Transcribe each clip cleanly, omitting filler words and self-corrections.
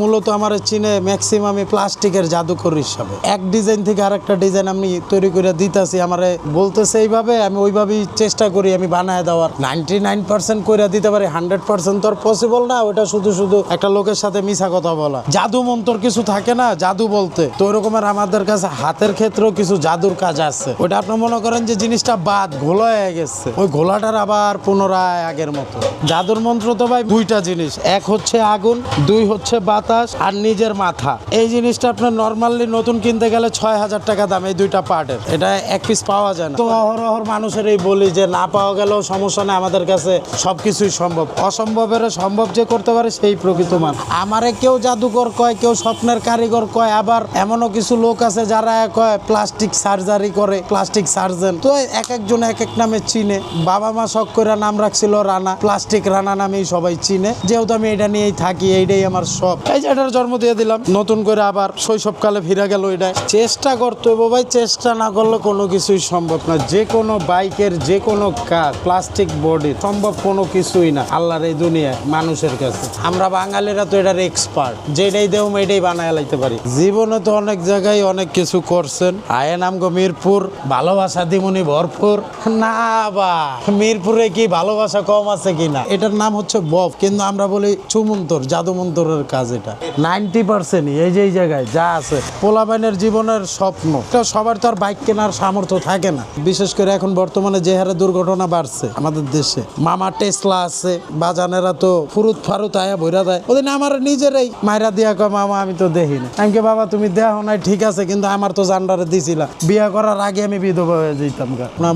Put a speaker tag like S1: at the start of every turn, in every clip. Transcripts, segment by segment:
S1: মূলত আমার চিনে ম্যাক্সিমামই প্লাস্টিকের জাদুকর হিসাবে। এক ডিজাইন থেকে আরেকটা ডিজাইন আমি তৈরি করে দিতেছি, আমারে বলতেছে এইভাবে, আমি ওইভাবেই চেষ্টা করি আমি বানায় দেওয়ার। 99% করে দিতে পারি, 100% তো আর পসিবল না। ওটা শুধু শুধু একটা লোকের সাথে মিছা কথা বলা। জাদু মন্তর কিছু থাকে না জাদু বলতে, তো ওরকমের আমাদের কাছে হাতের ক্ষেত্রেও কিছু জাদুর কাজ আছে। ওটা আপনি মনে করেন যে জিনিসটা বাদ ঘোলা হয়ে গেছে, ওই ঘোলাটার আবার পুনরায় আগের মতো। জাদুর মন্ত্র তো ভাই দুইটা জিনিস, এক হচ্ছে আগুন, দুই হচ্ছে বাতাস, আর নিজের মাথা। এই জিনিসটা আপনার নর্মালি নতুন কিনতে গেলে 6,000 টাকা দাম এই দুইটা পার্টের। এটা এক পিস পাওয়া যায় না। তো অহরহ মানুষের এই বলি যে না পাওয়া গেলেও সমস্যা নেই, আমাদের কাছে সবকিছুই সম্ভব। অসম্ভবের সম্ভব যে করতে পারে সেই প্রকৃত মান। আমারে কেউ জাদুকর কয়, কেউ স্বপ্নের কারিগর কয়, আবার এমনও কিছু লোক আছে যারা কয় প্লাস্টিক সার্জারি করে, প্লাস্টিক সার্জন। তো এক একজন এক এক নামে চিনে। বাবা মা শখ করে নাম রাখছিল রানা, প্লাস্টিক রানা নামেই সবাই চিনে। যেহেতু আমি এটা নিয়েই থাকি, এইটাই আমার সব, এই যে এটার জন্ম দিয়ে দিলাম নতুন করে, আবার শৈশবকালে ফিরে গেল। এটা চেষ্টা করতে হবে ভাই, চেষ্টা না করলে কোনো কিছুই সম্ভব না। যে কোনো বাইকের যে কোনো কাজ প্লাস্টিক বডি সম্ভব কোনো কিছুই না আল্লাহর এই দুনিয়ায় মানুষের কাছে। আমরা বাঙালিরা তো এটার এক্সপার্ট, যেটাই দেও এটাই বানায় লাইতে পারি। জীবনে তো অনেক জায়গায় অনেক কিছু করছেন। আয়ে নাম গো মিরপুর, ভালোবাসা দিমুনি ভরপুর। না বা মিরপুরে কি ভালোবাসা কম আছে কিনা? এটার নাম হচ্ছে বফ, কিন্তু আমরা বলি চুমন্তর, জাদু মন্তরের কাজ। এটা 90% এই যে এই জায়গায় যা আছে পোলাবাইনের জীবনের স্বপ্ন। তো সবার তো আর বাইক কেনার সামর্থ্য থাকে না, বিশেষ করে এখন বর্তমানে যে হারে দুর্ঘটনা বাড়ছে আমাদের দেশে। মামা টেসলা আছে, বাজানেরা তো ফুরুত ফারুত আয়া বইরা দেয়। ওদিন আমার নিজেরাই মাইরা দিয়া কয় মামা আমি তো দেখি না। আমি বাবা তুমি দেহ নাই ঠিক আছে, কিন্তু আমার তো জান্ডারে দিছিলা। বিয়া করার আগে আমি বিধবা হয়ে যেতাম।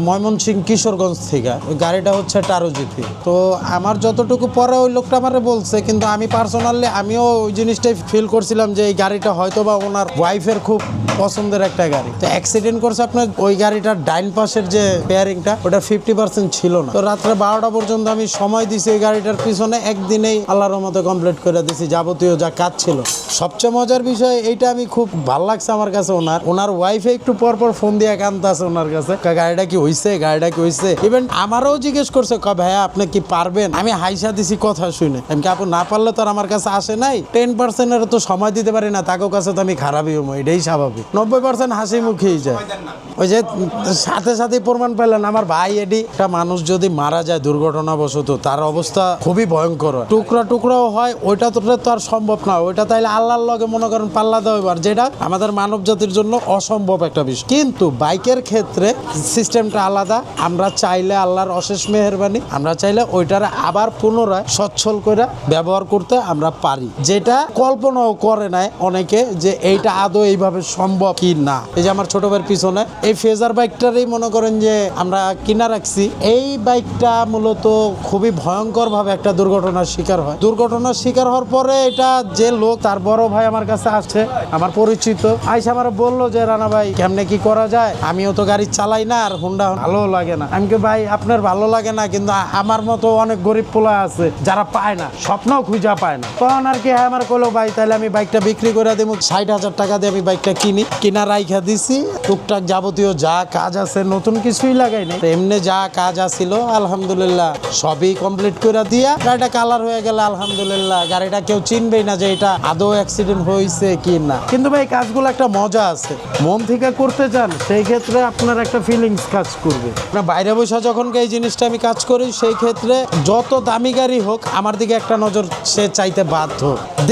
S1: ময়মনসিং কিশোরগঞ্জ থেকে ওই গাড়িটা হচ্ছে টারোজিপি। তো আমার যতটুকু পরে ওই লোকটা আমারে বলছে, কিন্তু আমি পার্সোনালি আমিও ওই জিনিসটাই ফিল করছিলাম যে এই গাড়িটা হয়তো বা ওনার ওয়াইফের খুব পছন্দের একটা গাড়ি। তো অ্যাক্সিডেন্ট করছে আপনার ওই গাড়িটার ডাইন পাশের যে পেয়ারিংটা ওটা 50% ছিল না। তো রাত্রে 12টা পর্যন্ত আমি সময় দিছি ওই গাড়িটার পিছনে, একদিনেই আল্লাহর মতো কমপ্লিট করে দিছি যাবতীয় যা কাজ ছিল। সবচেয়ে মজার বিষয় এইটা, আমি খুব ভালো লাগছে আমার কাছে। ওনার ওয়াইফে একটু পর পর ফোন দিয়ে কান্দতে আছে ওনার কাছে, গাড়িটা কি হইছে, গাড়িটা কি হইছে। ইভেন আমারও জিজ্ঞেস করছে ভাইয়া আপনি কি পারবেন। আমি হাইসা দিছি কথা শুনে, আমি কি আপু না পারলে তো আর আমার কাছে আসে নাই। 10% তো সময় দিতে পারি না, তাকে কাছে তো আমি খারাপই হবো, এটাই স্বাভাবিক। 90% হাসি মুখেই যায়। ওই যে সাথে সাথে প্রমাণ পেলেন আমার ভাই এডি। একটা মানুষ যদি মারা যায় দুর্ঘটনাবশত, তার অবস্থা খুবই ভয়ঙ্কর হয়, টুকরা টুকরাও হয়। ওইটা তো আর সম্ভব না, ওইটা তাইলে আল্লাহর লগে মনে করেন পাল্লা দেওয়ার, যেটা আমাদের মানব জাতির জন্য অসম্ভব একটা বিষয়। কিন্তু বাইকের ক্ষেত্রে সিস্টেমটা আলাদা। আমরা চাইলে আল্লাহর অশেষ মেহেরবানি, আমরা চাইলে ওইটার আবার পুনরায় সচ্ছল করে ব্যবহার করতে আমরা পারি, যেটা কল্পনাও করে নাই অনেকে যে এইটা আদৌ এইভাবে সম্ভব কি না। এই যে আমার ছোট ভাইয়ের পিছনে এই ফেজার বাইকটারই মনে করেন যে আমরা কিনা রাখছি। এই বাইকটা মূলত খুবই ভয়ঙ্কর ভাবে একটা দুর্ঘটনার শিকার হয়। দুর্ঘটনার শিকার হওয়ার পরে এটা যে লোক, তার বড় ভাই আমার কাছে আসছে, আমার পরিচিত, আইসা আমার বললো যে রানা ভাই কেমনে কি করা যায়। আমিও তো গাড়ি চালাই না, আর হুন্ডা ভালো লাগে না। আমি কি ভাই আপনার ভালো লাগে না, কিন্তু আমার মতো অনেক গরিব পোলা আছে যারা পায় না, স্বপ্নও খুঁজা পায় না। তখন আর কি আমার কইলো ভাই তাহলে আমি বাইকটা বিক্রি করে দেবো। 60,000 টাকা দিয়ে আমি বাইকটা কিনা রাইখা দিছি। টুকটাক যাবতীয় যা কাজ আছে, নতুন কিছুই লাগাই নাই, এমনি যা কাজ আছিল আলহামদুলিল্লাহ সবই কমপ্লিট করে দিয়া গাড়িটা কালার হয়ে গেল আলহামদুলিল্লাহ। গাড়িটা কেউ চিনবেই না যে এটা আদৌ অ্যাক্সিডেন্ট হয়েছে কি না। কিন্তু ভাই কাজগুলো একটা মজা আছে, মন থেকে করতে চান সেই ক্ষেত্রে আপনার একটা ফিলিংস কাজ করবে। আপনার বাইরে বসে যখন এই জিনিসটা আমি কাজ করি, সেই ক্ষেত্রে যত দামি গাড়ি হোক আমার দিকে একটা নজর সে চাইতে বাধ্য,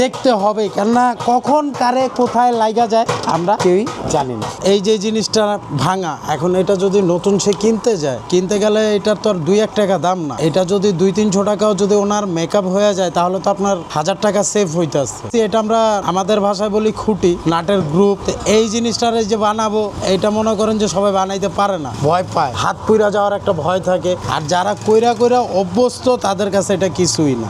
S1: দেখতে হবে। কেননা কখন কারে কোথায় লাগা যায় আমরা কেউই জানি না। এই যে জিনিসটা ভাঙা, এখন এটা যদি নতুন সে কিনতে যায়, কিনতে গেলে এটার তো আর 2-1 টাকা দাম না। এটা যদি 2-300 টাকাও যদি ওনার মেকআপ হয়ে যায়, তাহলে তো আপনার 1000 টাকা সেভ হইতেছে। এটা আমরা আমাদের ভাষায় বলি খুঁটি, নাটের গ্রুপ। এই জিনিসটার যে বানাবো, এটা মনে করেন যে সবাই বানাইতে পারে না, ভয় পায়, হাত পুইরা যাওয়ার একটা ভয় থাকে। আর যারা কইরা অভ্যস্ত তাদের কাছে এটা কিছুই না।